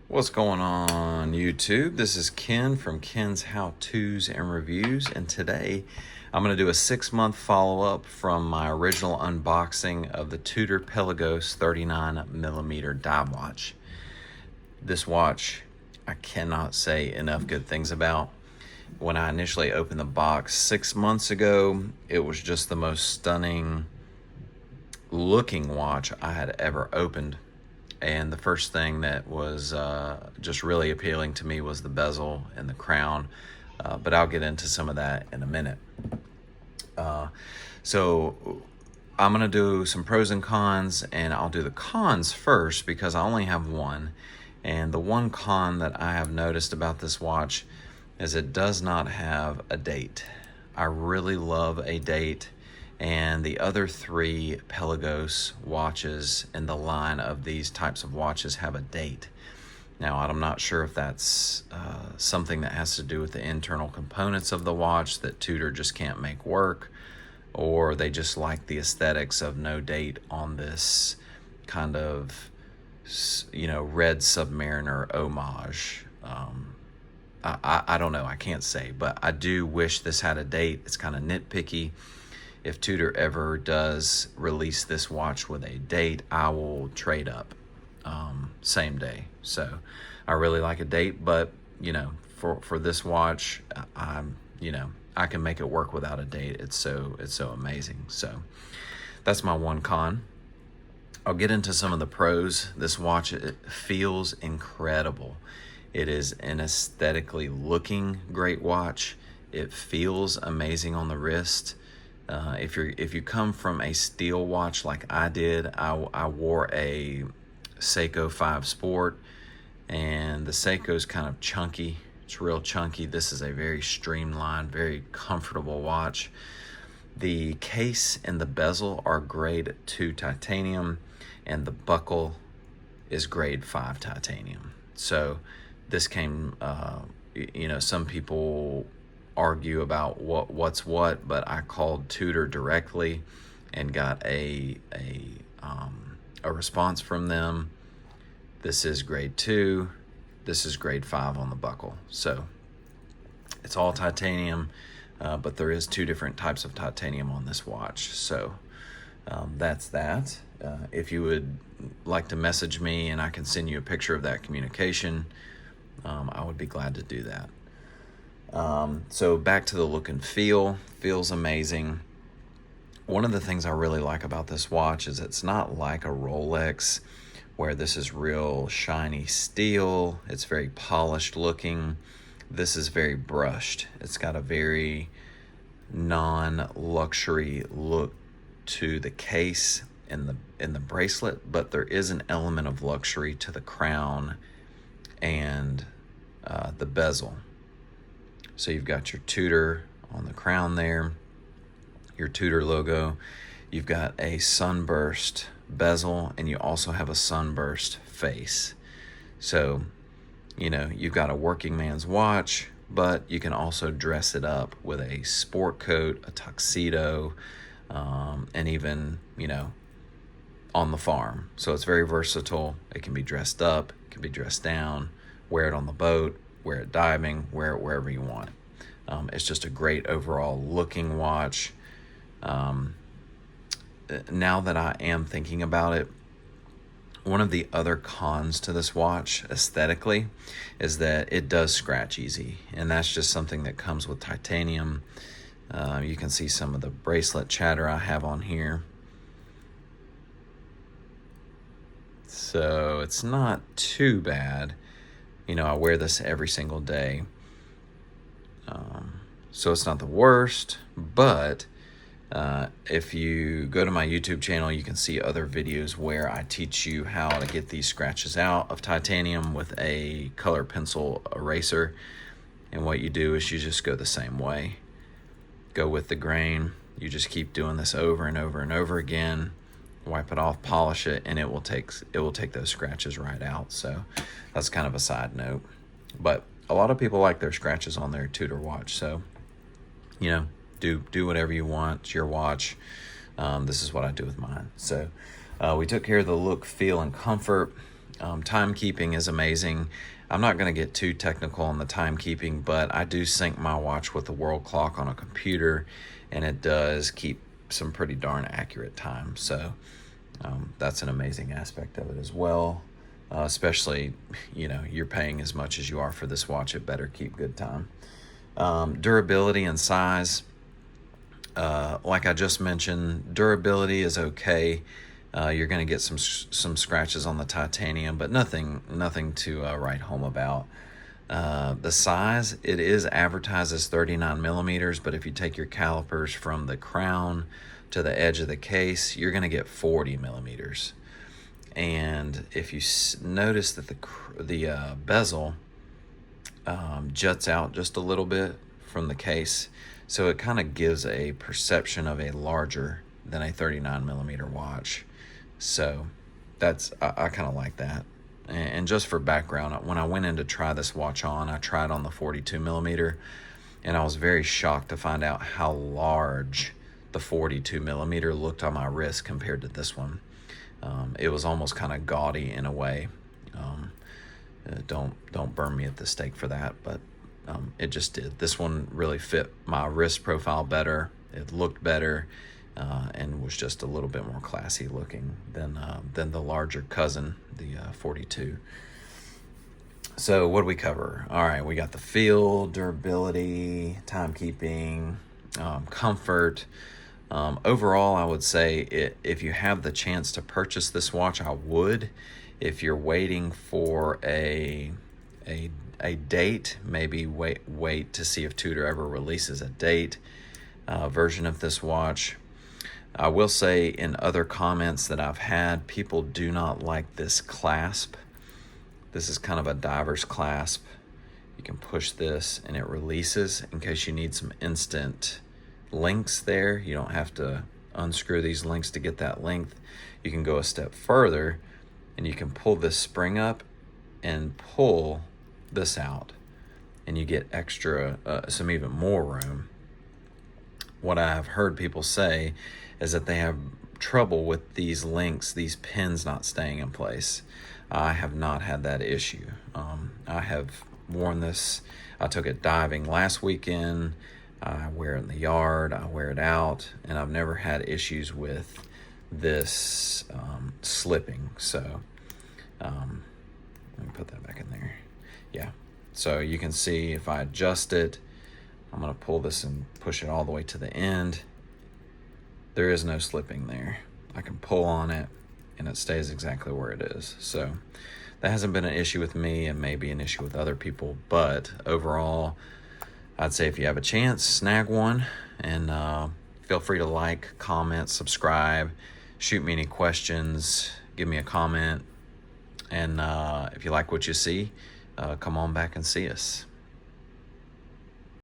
What's going on YouTube? This is Ken from Ken's How-Tos and Reviews, and today I'm going to do a 6-month follow-up from my original unboxing of the Tutor Pelagos 39mm dive watch. This watch I cannot say enough good things about. When I initially opened the box 6 months ago, it was just the most stunning looking watch I had ever opened. And the first thing that was just really appealing to me was the bezel and the crown, but I'll get into some of that in a minute. So I'm going to do some pros and cons, and I'll do the cons first because I only have one. And the one con that I have noticed about this watch is it does not have a date. I really love a date. And the other 3 Pelagos watches in the line of these types of watches have a date. Now, I'm not sure if that's something that has to do with the internal components of the watch that Tutor just can't make work, or they just like the aesthetics of no date on this kind of, Red Submariner homage. I don't know, I can't say, but I do wish this had a date. It's kind of nitpicky. If Tutor ever does release this watch with a date, I will trade up same day. So I really like a date, but for this watch, I can make it work without a date. It's so amazing. So that's my one con. I'll get into some of the pros. This watch, it feels incredible. It is an aesthetically looking great watch. It feels amazing on the wrist. If you come from a steel watch like I did, I wore a Seiko 5 Sport, and the Seiko's kind of chunky. It's real chunky. This is a very streamlined, very comfortable watch. The case and the bezel are grade 2 titanium, and the buckle is grade 5 titanium. So this came, some people argue about what's what, but I called Tutor directly and got a response from them. This is grade 2. This is grade 5 on the buckle. So it's all titanium, but there is 2 different types of titanium on this watch. So that's that. If you would like to message me and I can send you a picture of that communication, I would be glad to do that. So back to the look and feel. Feels amazing. One of the things I really like about this watch is it's not like a Rolex where this is real shiny steel. It's very polished looking. This is very brushed. It's got a very non-luxury look to the case and the bracelet, but there is an element of luxury to the crown and the bezel. So you've got your Tutor on the crown there, your Tutor logo. You've got a sunburst bezel, and you also have a sunburst face. So, you've got a working man's watch, but you can also dress it up with a sport coat, a tuxedo, and even, on the farm. So it's very versatile. It can be dressed up, it can be dressed down, wear it on the boat, wear it diving, wear it wherever you want. It's just a great overall looking watch. Now that I am thinking about it, one of the other cons to this watch aesthetically is that it does scratch easy, and that's just something that comes with titanium. You can see some of the bracelet chatter I have on here. So it's not too bad. I wear this every single day. So it's not the worst, but if you go to my YouTube channel, you can see other videos where I teach you how to get these scratches out of titanium with a color pencil eraser. And what you do is you just go the same way. Go with the grain. You just keep doing this over and over and over again. Wipe it off, polish it, and it will take those scratches right out. So that's kind of a side note. But a lot of people like their scratches on their Tutor watch. So, do whatever you want. It's your watch. This is what I do with mine. So we took care of the look, feel, and comfort. Timekeeping is amazing. I'm not going to get too technical on the timekeeping, but I do sync my watch with the world clock on a computer, and it does keep some pretty darn accurate time. So that's an amazing aspect of it as well. Especially, you're paying as much as you are for this watch, it better keep good time. Durability and size. Like I just mentioned, durability is okay. You're going to get some scratches on the titanium, but nothing to write home about. The size, it is advertised as 39 millimeters, but if you take your calipers from the crown to the edge of the case, you're going to get 40 millimeters. And if you notice that the bezel juts out just a little bit from the case, so it kind of gives a perception of a larger than a 39 millimeter watch. So I kind of like that. And just for background, when I went in to try this watch on, I tried on the 42 millimeter, and I was very shocked to find out how large the 42 millimeter looked on my wrist compared to this one. It was almost kind of gaudy in a way. Don't burn me at the stake for that, but it just did. This one really fit my wrist profile better. It looked better, and was just a little bit more classy looking than the larger cousin, the 42. So what do we cover? All right, we got the feel, durability, timekeeping, comfort. Overall, I would say if you have the chance to purchase this watch, I would. If you're waiting for a date, maybe wait to see if Tutor ever releases a date version of this watch. I will say in other comments that I've had, people do not like this clasp. This is kind of a diver's clasp. You can push this and it releases in case you need some instant links there. You don't have to unscrew these links to get that length. You can go a step further and you can pull this spring up and pull this out, and you get extra, some even more room. What I've heard people say is that they have trouble with these links, these pins not staying in place. I have not had that issue. I have worn this. I took it diving last weekend. I wear it in the yard. I wear it out, and I've never had issues with this slipping. So let me put that back in there. Yeah. So you can see if I adjust it, I'm going to pull this and push it all the way to the end. There is no slipping there. I can pull on it and it stays exactly where it is. So that hasn't been an issue with me, and maybe an issue with other people, but overall, I'd say if you have a chance, snag one, and feel free to like, comment, subscribe, shoot me any questions, give me a comment, and if you like what you see, come on back and see us.